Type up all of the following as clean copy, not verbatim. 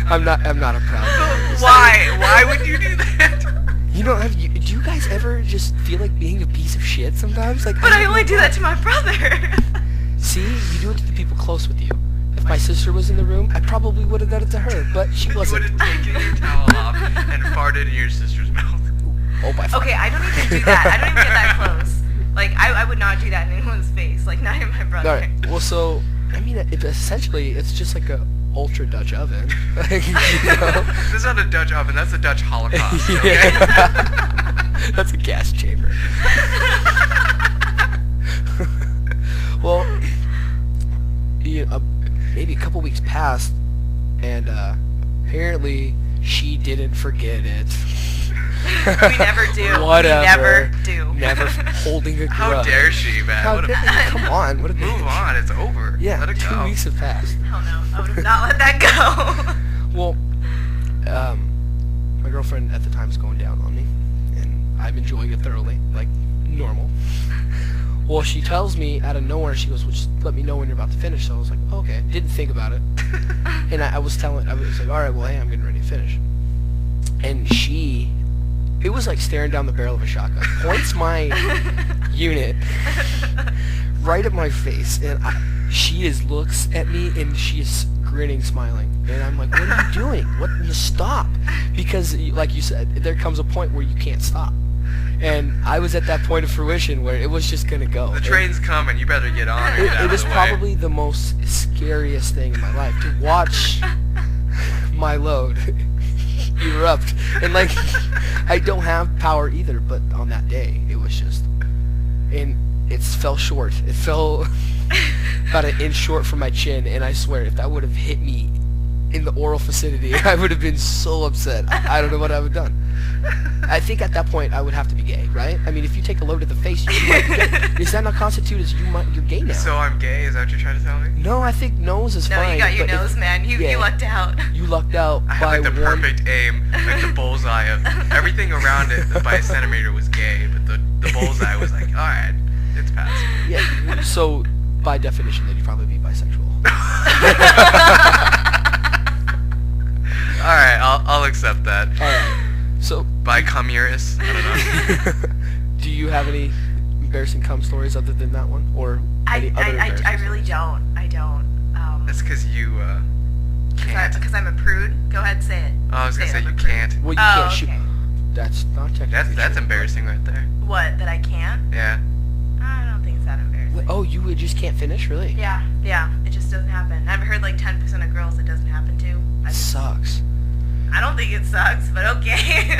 I'm not a proud man. Why would you do that? You know, do you guys ever just feel like being a piece of shit sometimes? Like, But I only do that to my brother. See, you do it to the people close with you. If my sister was in the room, I probably would have done it to her, but she wasn't. You would have taken your towel off and farted in your sister's mouth. Oh, by far. Okay, I don't even do that. I don't even get that close. Like, I would not do that in anyone's face. Like, not even my brother. Alright, well, so, I mean, essentially, it's just like a ultra Dutch oven. Like, you know? This is not a Dutch oven, that's a Dutch Holocaust, okay? Yeah. That's a gas chamber. Well, maybe a couple weeks passed, and apparently she didn't forget it. We never do. Whatever. We never do. Never holding a grudge. How dare she, man? Come on. What a Move bitch. on, it's over. Yeah, Let it 2 go. weeks have passed. Hell no. I would have not let that go. Well, my girlfriend at the time's going down on me, and I'm enjoying it thoroughly, like normal. Well, she tells me out of nowhere, she goes, well, just let me know when you're about to finish. So I was like, okay. Didn't think about it. And I was like, all right, well, hey, I'm getting ready to finish. And it was like staring down the barrel of a shotgun. Points my unit right at my face, and she just looks at me, and she is grinning, smiling. And I'm like, what are you doing? Stop. Because, like you said, there comes a point where you can't stop. And I was at that point of fruition where it was just going to go. The train's coming, you better get on or get out It of was the way. probably the most scariest thing in my life, to watch my load erupt. And, like, I don't have power either, but on that day, it was just... And it fell short. It fell about an inch short from my chin, and I swear, if that would have hit me in the oral vicinity, I would have been so upset. I don't know what I would have done. I think at that point I would have to be gay, right? I mean, if you take a load to the face, you might be gay. Does that not constitute as you're gay now? So I'm gay, is that what you're trying to tell me? No, I think nose is fine. No, you got your nose, man. You lucked out. You lucked out I by had like the one. perfect aim, like the bullseye of everything around it by a centimeter was gay, but the bullseye was like, alright, it's passing. Yeah, so by definition, then you'd probably be bisexual. Alright, I'll accept that. Alright, so... Bicumurous? I don't know. Do you have any embarrassing cum stories other than that one? Or any other embarrassing I really stories? don't. I don't. That's because you, can't. Because I'm a prude? Go ahead, say it. Oh, I was gonna say I'm you a prude. can't. Well, you Oh, can't shoot. okay. That's not technically That's true. embarrassing right there. What, that I can't? Yeah. I don't think it's that embarrassing. Oh, you just can't finish, really? Yeah, it just doesn't happen. I've heard like 10% of girls it doesn't happen to. That sucks. I don't think it sucks, but okay.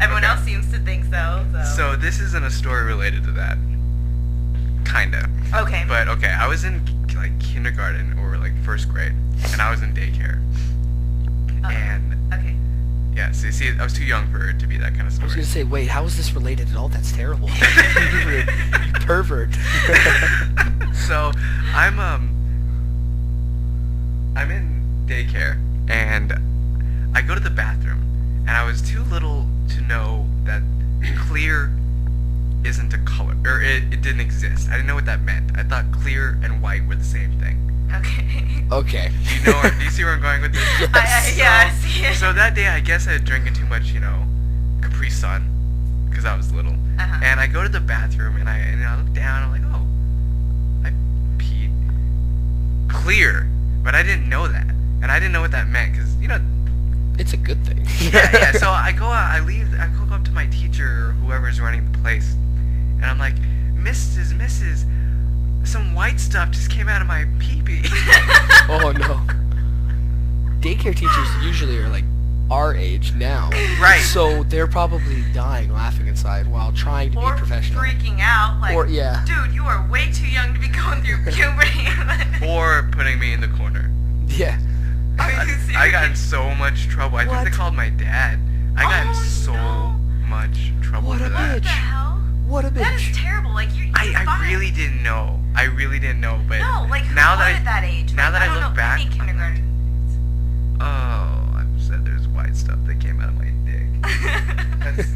Everyone Okay. else seems to think so. So this isn't a story related to that. Kinda. Okay. But okay, I was in like kindergarten or like first grade, and I was in daycare. And Okay. yeah, see, I was too young for it to be that kind of I was story. gonna say, wait, how is this related at all? That's terrible. You pervert. So I'm in daycare, and I go to the bathroom, and I was too little to know that clear isn't a color, or it didn't exist. I didn't know what that meant. I thought clear and white were the same thing. Okay. Okay. Do you see where I'm going with this? Yeah, I see it. So that day, I guess I had drinking too much, Capri Sun, because I was little. Uh-huh. And I go to the bathroom, and I look down, and I'm like, oh, I peed clear, but I didn't know that, and I didn't know what that meant, because It's a good thing. yeah. So I go out, I leave, I go up to my teacher or whoever's running the place, and I'm like, Mrs., some white stuff just came out of my pee-pee. Oh no. Daycare teachers usually are like our age now. Right. So they're probably dying laughing inside while trying to Or be professional. freaking out, like, Or, yeah. dude, you are way too young to be going through puberty. Or putting me in the corner. Yeah. Are you serious? I got in so much trouble. I think What? they called my dad. I got in Oh, so no. much trouble What for a that. What the hell? What a That is bitch. terrible. Like, you're I fine. really didn't know. But No, like, who now would that at that age? now Like, that I don't look know back, any I'm kindergarten. I said there's white stuff that came out of my dick.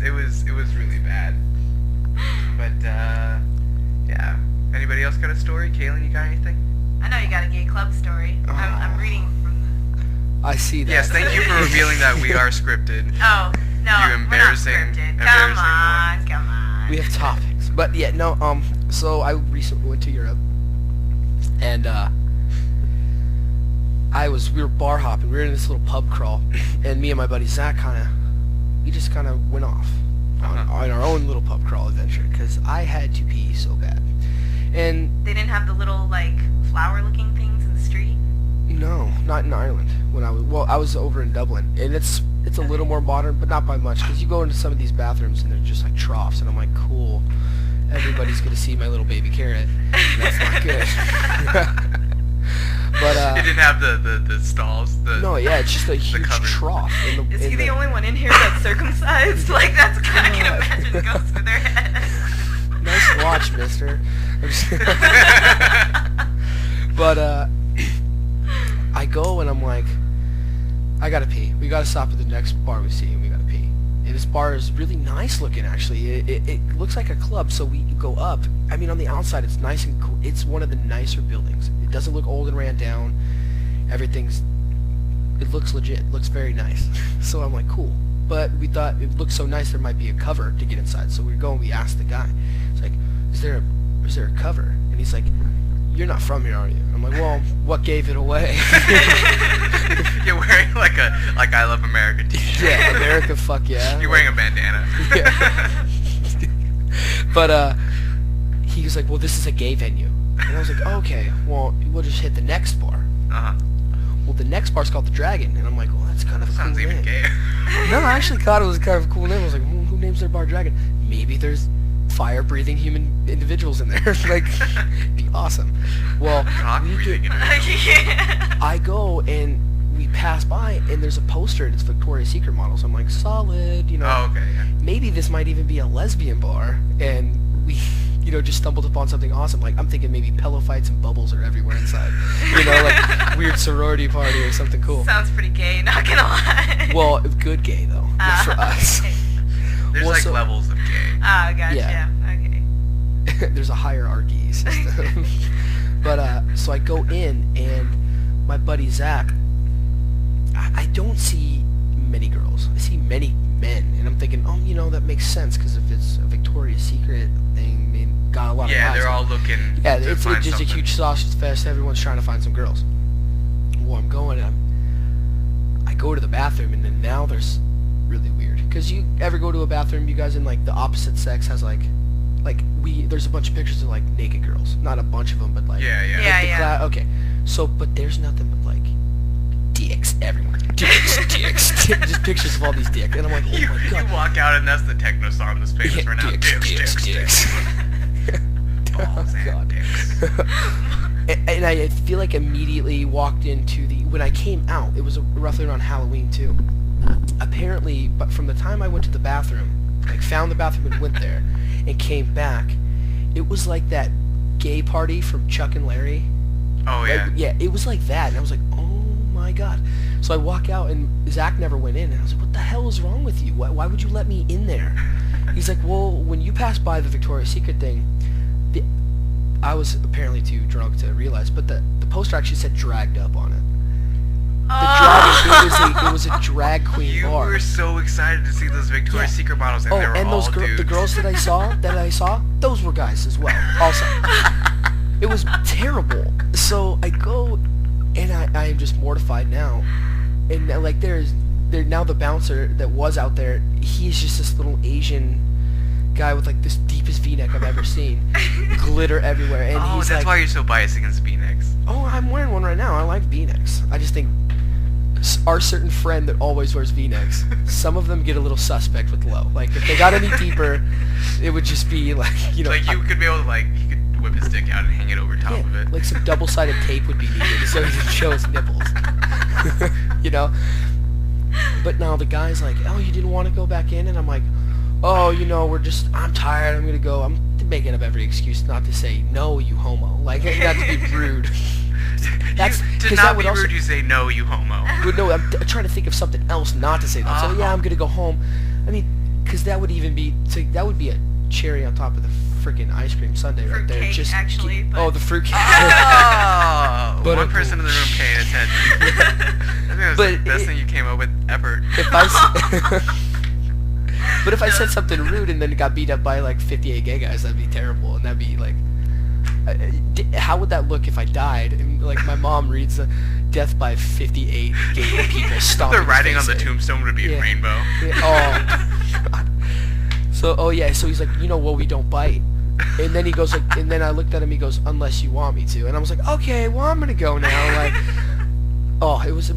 It was really bad. But yeah. Anybody else got a story? Kailan, you got anything? I know you got a gay club story. I'm reading from the... I see that. Yes, thank you for revealing that we are scripted. Oh, no, You embarrassing, we're not scripted. embarrassing Come on. We have topics, but yeah, no. So I recently went to Europe, and we were bar hopping. We were in this little pub crawl, and me and my buddy Zach we just kind of went off on our own little pub crawl adventure because I had to pee so bad, and They didn't have the little, like, flower-looking things in the street? no, not in Ireland. I was over in Dublin, and it's a little more modern, but not by much, because you go into some of these bathrooms and they're just like troughs, and I'm like, cool, everybody's gonna see my little baby carrot. And that's not good. But It didn't have the stalls. no, yeah, it's just a huge cupboard. trough. Is he the only one in here that's circumcised? Like, that's what I can imagine goes through their head. Nice watch, mister. But I go and I'm like, I gotta pee. We gotta stop at the next bar we see, and we gotta pee. And this bar is really nice looking, actually. It looks like a club, so we go up. I mean, on the outside, it's nice and cool. It's one of the nicer buildings. It doesn't look old and ran down. It looks legit. It looks very nice. So I'm like, cool. But we thought it looked so nice there might be a cover to get inside. So we go and we asked the guy. It's like, is there a cover? And he's like, you're not from here, are you? I'm like, well, what gave it away? You're wearing like I Love America t-shirt. Yeah, America, fuck yeah. You're wearing a bandana. Yeah. But he was like, well, this is a gay venue. And I was like, okay, well, we'll just hit the next bar. Uh-huh. Well, the next bar's called the Dragon, and I'm like, well, that's kind of a Sounds cool even name. gayer. No, I actually thought it was kind of a cool name. I was like, who names their bar Dragon? Maybe there's fire-breathing human individuals in there. Like, be awesome. Well, Cock-breathing I go and we pass by, and there's a poster, and it's Victoria's Secret models. I'm like, solid, you know. Oh, okay, yeah. Maybe this might even be a lesbian bar, and we, just stumbled upon something awesome. Like, I'm thinking maybe pillow fights and bubbles are everywhere inside. Like weird sorority party or something cool. Sounds pretty gay, not gonna lie. Well, good gay though, not for us. Okay. There's levels of gay. Oh, gotcha. Yeah. Okay. There's a hierarchy system. But so I go in, and my buddy Zach, I don't see many girls. I see many men, and I'm thinking, that makes sense, because if it's a Victoria's Secret thing, they got a lot of guys. Yeah, they're all looking Yeah, to it's find just something. a huge sausage fest. Everyone's trying to find some girls. Well, I'm going, and I go to the bathroom, and then now there's really weird. Because you ever go to a bathroom, you guys in, like, the opposite sex has, there's a bunch of pictures of, like, naked girls. Not a bunch of them, but, like... Yeah, yeah. like Yeah, the yeah. Okay. So, but there's nothing but, like, dicks everywhere. Dicks. Just pictures of all these dicks. And I'm like, oh You my god. walk out and that's the techno song that's famous Yeah, right now. Dicks. Balls and God. dicks. And I feel like immediately walked into when I came out, it was roughly around Halloween too. Apparently, but from the time I went to the bathroom, like found the bathroom and went there, and came back, it was like that gay party from Chuck and Larry. Oh, yeah. Like, yeah, it was like that, and I was like, oh my god. So I walk out, and Zach never went in, and I was like, what the hell is wrong with you? Why would you let me in there? He's like, well, when you passed by the Victoria's Secret thing, I was apparently too drunk to realize, but the poster actually said dragged up on it. It was a drag queen You bar. were so excited to see those Victoria's Yeah. Secret models, and they were and all those dudes. the girls that I saw, those were guys as well. Also, it was terrible. So I go, and I am just mortified now. And like now the bouncer that was out there, he's just this little Asian guy with like this deepest V-neck I've ever seen, glitter everywhere, and Oh, he's that's like, why you're so biased against V-necks. oh, I'm wearing one right now. I like V-necks. I just think our certain friend that always wears V-necks, some of them get a little suspect with low. Like, if they got any deeper, it would just be like, Like, you could be able to, he could whip his dick out and hang it over top of it. like some double-sided tape would be needed so he can show his nipples. But now the guy's like, oh, you didn't want to go back in? And I'm like, oh, I'm tired, I'm gonna go. I'm making up every excuse not to say, no, you homo. Like, not to be rude. To not be rude, you say, no, you homo. But no, I'm trying to think of something else not to say that. So yeah, I'm gonna go home. I mean, because that would be a cherry on top of the freaking ice cream sundae right there. Fruitcake, Just actually, but- the fruitcake. Oh, But one person in the room paying attention. I think it was But the best thing you came up with ever. if but if I said something rude and then got beat up by like 58 gay guys, that'd be terrible, and that'd be like, how would that look if I died? And like my mom reads death by 58 gay people stomping. The writing his on the face in. tombstone would be a Yeah. rainbow. Yeah, oh. God. So so he's like, well, we don't bite. And then he goes like, and then I looked at him. He goes, unless you want me to. And I was like, okay, well, I'm gonna go now. Like, oh, it was.